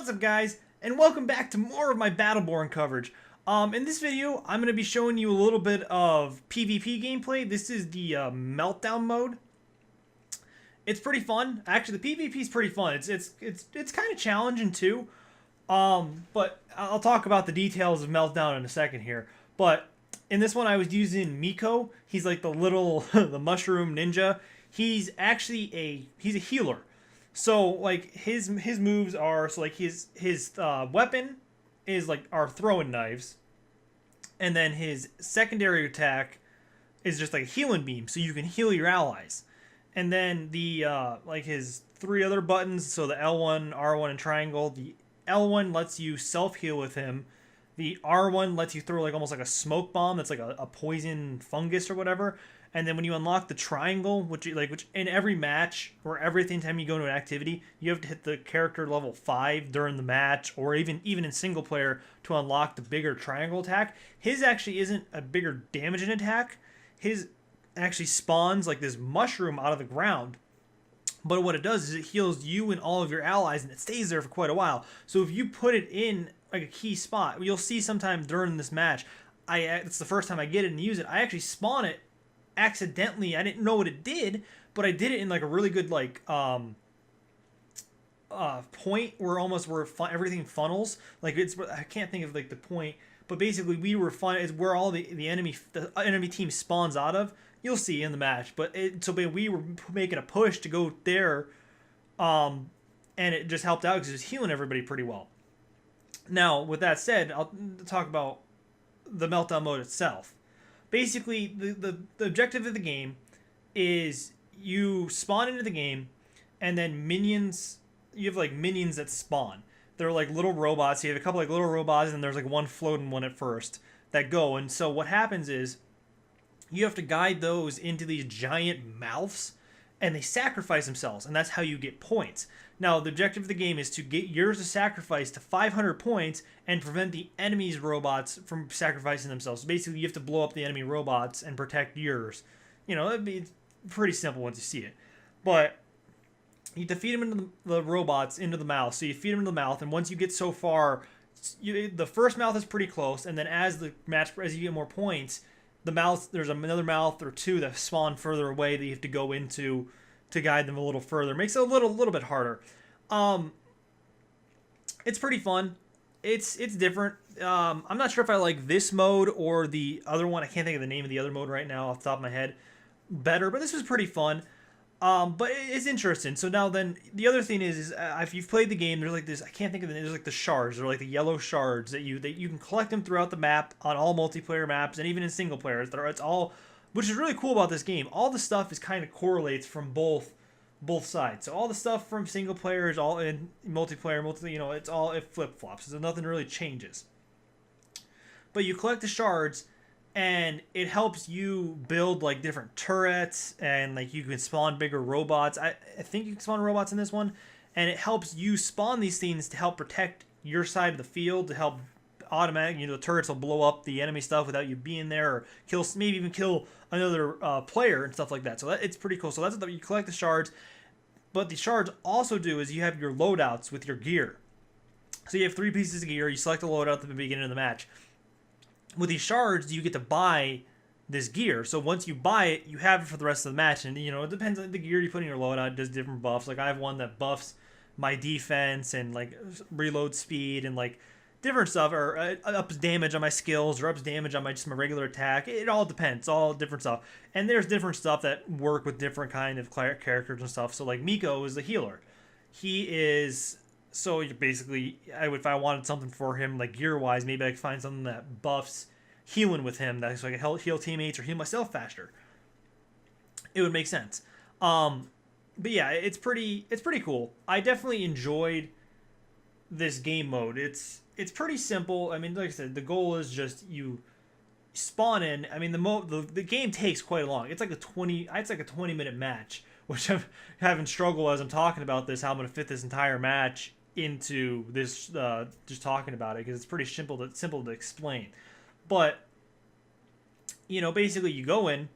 What's up, guys, and welcome back to more of my Battleborn coverage. In this video, I'm going to be showing you a little bit of PvP gameplay. This is the Meltdown mode. It's pretty fun. Actually, the PvP is pretty fun. It's kind of challenging too. But I'll talk about the details of Meltdown in a second here. But in this one, I was using Miko. He's like the little the mushroom ninja. He's actually he's a healer. So like his moves are like his weapon is like are throwing knives, and then his secondary attack is just like a healing beam, so you can heal your allies. And then the like his three other buttons, so the L1, R1, and triangle. The L1 lets you self heal with him. The R1 lets you throw like almost like a smoke bomb that's like a poison fungus or whatever. And then when you unlock the triangle, which in every match or every time you go to an activity, you have to hit the character level 5 during the match, or even in single player to unlock the bigger triangle attack. His actually isn't a bigger damaging attack. His actually spawns like this mushroom out of the ground. But what it does is it heals you and all of your allies, and it stays there for quite a while. So if you put it in like a key spot, you'll see sometime during this match, it's the first time I get it and use it, I actually spawn it accidentally. I didn't know what it did, but I did it in like a really good like point where everything funnels. Like I can't think of like the point, but basically it's where all the enemy team spawns out of. You'll see in the match, but we were making a push to go there, and it just helped out because it was healing everybody pretty well. Now, with that said, I'll talk about the Meltdown mode itself. Basically, the objective of the game is you spawn into the game, and then you have like minions that spawn. They're like little robots. You have a couple like little robots, and there's like one floating one at first that go. And so what happens is you have to guide those into these giant mouths, and they sacrifice themselves, and that's how you get points. Now, the objective of the game is to get yours to sacrifice to 500 points and prevent the enemy's robots from sacrificing themselves. So basically, you have to blow up the enemy robots and protect yours. You know, it'd be pretty simple once you see it. But you have to feed them into the robots into the mouth. So you feed them into the mouth, and once you get so far, the first mouth is pretty close, and then as you get more points, there's another mouth or two that spawn further away that you have to go into to guide them a little further. Makes it a little bit harder. It's pretty fun. It's different. I'm not sure if I like this mode or the other one. I can't think of the name of the other mode right now off the top of my head better, but this was pretty fun. But it's interesting. So now then, the other thing is if you've played the game, there's like this, I can't think of it, there's like the shards, they're like the yellow shards that you can collect them throughout the map on all multiplayer maps and even in single players. It's all, which is really cool about this game. All the stuff is kind of correlates from both sides. So all the stuff from single player is all in multiplayer, it flip flops. So nothing really changes. But you collect the shards, and it helps you build like different turrets, and like you can spawn bigger robots. I think you can spawn robots in this one, and it helps you spawn these things to help protect your side of the field, to help the turrets will blow up the enemy stuff without you being there, or maybe even kill another player and stuff like that. So it's pretty cool. So that's what you collect the shards, but the shards also do is you have your loadouts with your gear. So you have 3 pieces of gear. You select a loadout at the beginning of the match. With these shards, you get to buy this gear. So once you buy it, you have it for the rest of the match. And, it depends on the gear you put in your loadout. It does different buffs. Like, I have one that buffs my defense and, like, reload speed and, like, different stuff. Or ups damage on my skills or ups damage on my regular attack. It all depends. It's all different stuff. And there's different stuff that work with different kind of characters and stuff. So, like, Miko is the healer. He is... So basically, if I wanted something for him, like gear-wise, maybe I could find something that buffs healing with him, so I can heal teammates or heal myself faster. It would make sense. But yeah, it's pretty cool. I definitely enjoyed this game mode. It's pretty simple. I mean, like I said, the goal is just you spawn in. I mean, the game takes quite long. It's like a 20-minute match, which I'm having struggle as I'm talking about this, how I'm going to fit this entire match into this, just talking about it, because it's pretty simple to explain. But basically you go in,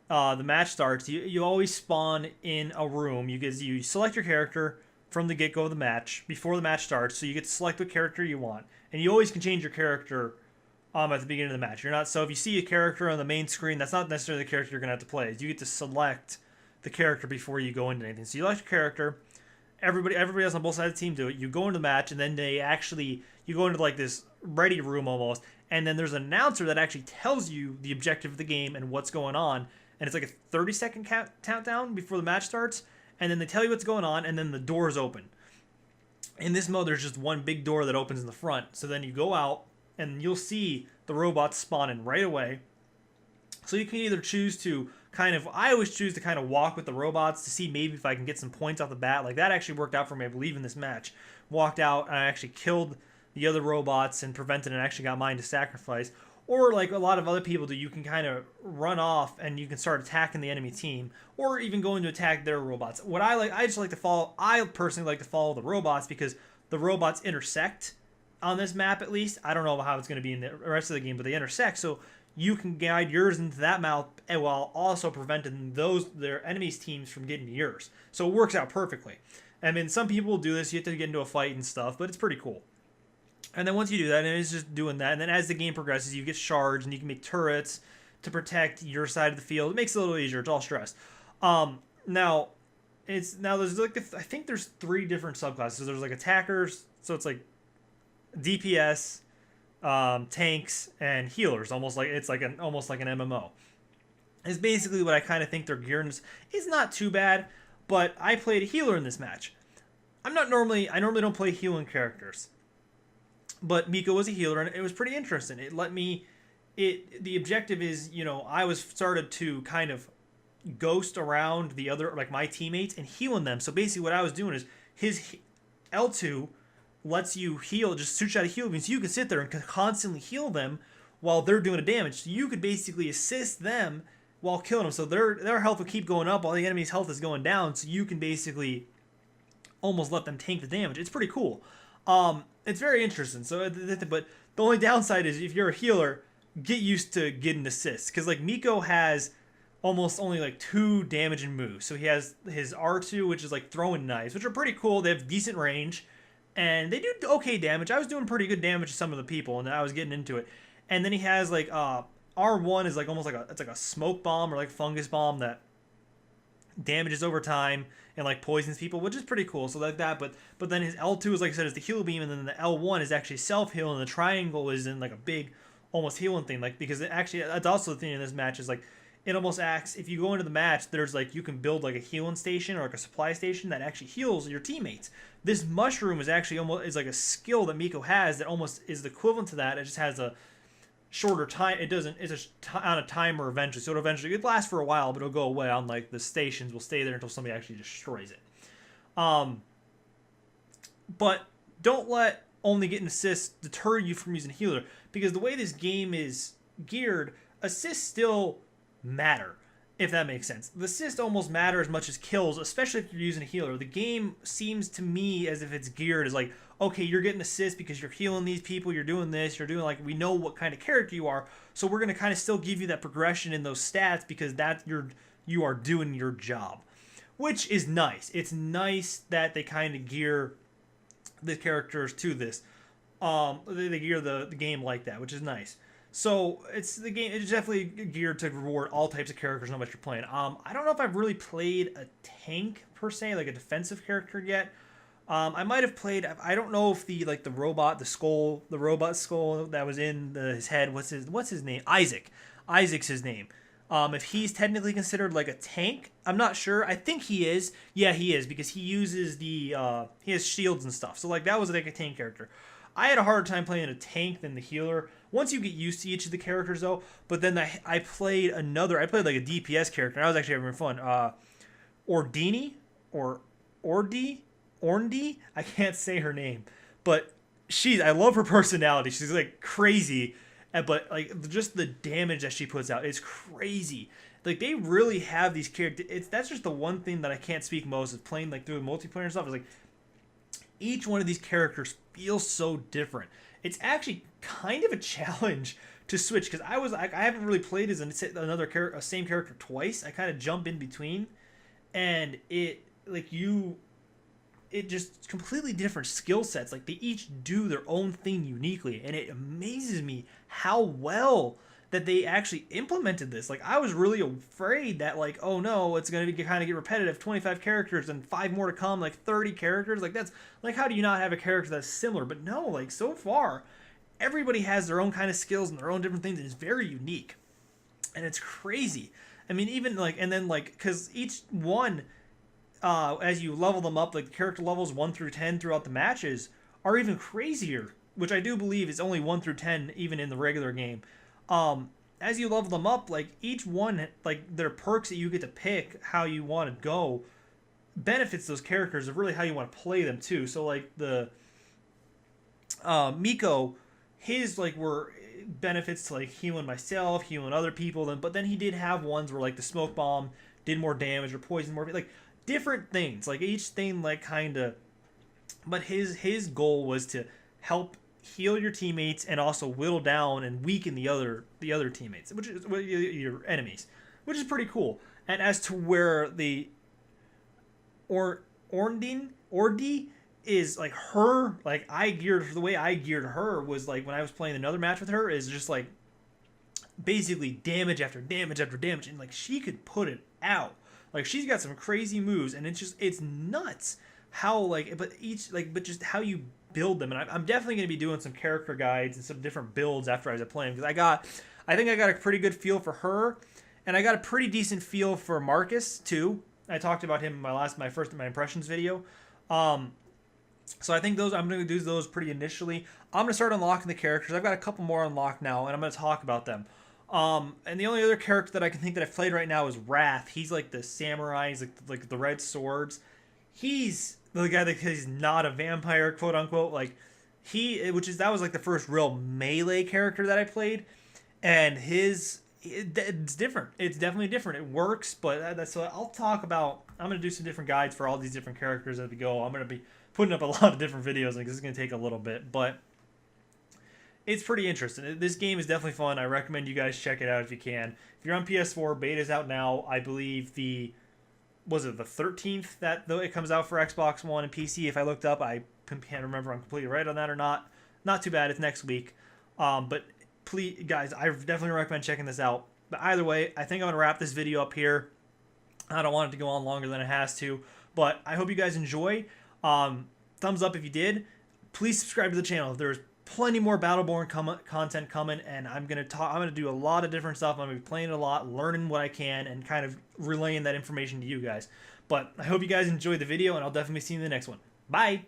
the match starts. You always spawn in a room. You select your character, from the get-go of the match before the match starts, so you get to select what character you want, and you always can change your character at the beginning of the match. You're not so if you see a character on the main screen, that's not necessarily the character you're gonna have to play. You get to select the character before you go into anything. So you select your character. Everybody else on both sides of the team do it. You go into the match, and then you go into like this ready room almost, and then there's an announcer that actually tells you the objective of the game and what's going on, and it's like a 30-second countdown before the match starts, and then they tell you what's going on, and then the doors open. In this mode, there's just one big door that opens in the front, so then you go out, and you'll see the robots spawning right away. So you can either choose to I always choose to kind of walk with the robots to see maybe if I can get some points off the bat. Like that actually worked out for me, I believe, in this match. Walked out and I actually killed the other robots and prevented and actually got mine to sacrifice. Or like a lot of other people do, you can kind of run off and you can start attacking the enemy team, or even going to attack their robots. What I just like to follow. I personally like to follow the robots because the robots intersect on this map at least. I don't know how it's going to be in the rest of the game, but they intersect, so you can guide yours into that map while also preventing their enemies' teams from getting to yours. So it works out perfectly. I mean, some people will do this. You have to get into a fight and stuff, but it's pretty cool. And then once you do that, and it's just doing that, and then as the game progresses, you get shards, and you can make turrets to protect your side of the field. It makes it a little easier. It's all stressed. Now there's like I think there's 3 different subclasses. There's like attackers, so it's like DPS, tanks, and healers. Almost like it's like almost like an MMO. It's basically what I kind of think their gear is not too bad, but I played a healer in this match. I normally don't play healing characters, but Miko was a healer, and it was pretty interesting. The objective is, I was started to kind of ghost around the other, like my teammates, and healing them. So basically what I was doing is his L2 lets you heal, just shoot out a heal beam, so you can sit there and constantly heal them while they're doing a damage. So you could basically assist them while killing them. So their health will keep going up while the enemy's health is going down, so you can basically almost let them tank the damage. It's pretty cool. It's very interesting. So, but the only downside is if you're a healer, get used to getting assists, because like Miko has almost only like 2 damage and moves. So he has his R2, which is like throwing knives, which are pretty cool. They have decent range, and they do okay damage. I was doing pretty good damage to some of the people, and I was getting into it. And then he has like R1 is like almost like it's like a smoke bomb or like fungus bomb that damages over time and like poisons people, which is pretty cool. So like that, but then his L2 is, like I said, is the heal beam, and then the L1 is actually self heal, and the triangle is in like a big almost healing thing. Like, because that's also the thing in this match is like it almost acts, if you go into the match, there's like you can build like a healing station or like a supply station that actually heals your teammates. This mushroom is actually is like a skill that Miko has that almost is the equivalent to that. It just has a shorter time. It's on a timer eventually, so it lasts for a while, but it'll go away. On like the stations will stay there until somebody actually destroys it. But don't let only getting assists deter you from using healer, because the way this game is geared, assists still matter, if that makes sense. The assist almost matter as much as kills, especially if you're using a healer. The game seems to me as if it's geared as like, okay, you're getting assists because you're healing these people, you're doing this, you're doing, like, we know what kind of character you are, so we're going to kind of still give you that progression in those stats because you are doing your job, which is nice. It's nice that they kind of gear the characters to this. They gear the game like that, which is nice. So it's definitely geared to reward all types of characters no matter what you're playing. I don't know if I've really played a tank per se, like a defensive character yet. I might have played. I don't know if the robot skull that was in his head. What's his name? Isaac. Isaac's his name. If he's technically considered like a tank, I'm not sure. I think he is. Yeah, he is, because he uses he has shields and stuff. So like that was like a tank character. I had a harder time playing a tank than the healer. Once you get used to each of the characters though, but then I played like a DPS character, and I was actually having fun. Ordini or Orndi? I can't say her name, but I love her personality. She's like crazy, but like just the damage that she puts out is crazy. Like they really have these characters. That's just the one thing that I can't speak most is playing like through the multiplayer and stuff. Is like each one of these characters feels so different. It's actually kind of a challenge to switch, because I haven't really played as a same character twice. I kind of jump in between, and it like it just completely different skill sets. Like they each do their own thing uniquely, and it amazes me how well that they actually implemented this. Like I was really afraid that like, oh no, it's gonna be kind of get repetitive. 25 characters and 5 more to come, like 30 characters. Like that's like how do you not have a character that's similar? But no, like so far, everybody has their own kind of skills and their own different things, and it's very unique, and it's crazy. I mean, even like, and then like, because each one, as you level them up, like the character levels 1 through 10 throughout the matches are even crazier, which I do believe is only 1 through 10 even in the regular game. As you level them up, like each one, like their perks that you get to pick how you want to go benefits those characters of really how you want to play them too. So like the Miko, his like were benefits to like healing myself, healing other people. But then he did have ones where like the smoke bomb did more damage or poison more, like different things. Like each thing like kind of, but his goal was to help heal your teammates and also whittle down and weaken the other teammates, which is your enemies, which is pretty cool. And as to where the Ordi is like her, like I geared the way I geared her was like when I was playing another match with her is just like basically damage after damage after damage, and like she could put it out. Like she's got some crazy moves, and it's nuts how like but just how you build them. And I'm definitely going to be doing some character guides and some different builds after I was playing, because I think I got a pretty good feel for her, and I got a pretty decent feel for Marcus too. I talked about him in my impressions video. So I think those I'm going to do those pretty initially. I'm going to start unlocking the characters. I've got a couple more unlocked now, and I'm going to talk about them. And the only other character that I can think that I've played right now is Wrath. He's like the samurai. He's like the red swords. He's the guy that he's not a vampire, quote unquote. Like that was like the first real melee character that I played, and it's different. It's definitely different. It works, but that's what I'll talk about. I'm gonna do some different guides for all these different characters as we go. I'm gonna be putting up a lot of different videos, like this is gonna take a little bit, but it's pretty interesting. This game is definitely fun. I recommend you guys check it out if you can. If you're on PS4, beta's out now. I believe the 13th that though it comes out for Xbox One and PC. If I looked up, I can't remember if I'm completely right on that or not. Not too bad. It's next week. But please, guys, I definitely recommend checking this out. But either way, I think I'm gonna wrap this video up here. I don't want it to go on longer than it has to, but I hope you guys enjoy. Thumbs up if you did. Please subscribe to the channel. There's plenty more Battleborn content coming, and I'm gonna do a lot of different stuff. I'm gonna be playing a lot, learning what I can, and kind of relaying that information to you guys. But I hope you guys enjoyed the video, and I'll definitely see you in the next one. Bye.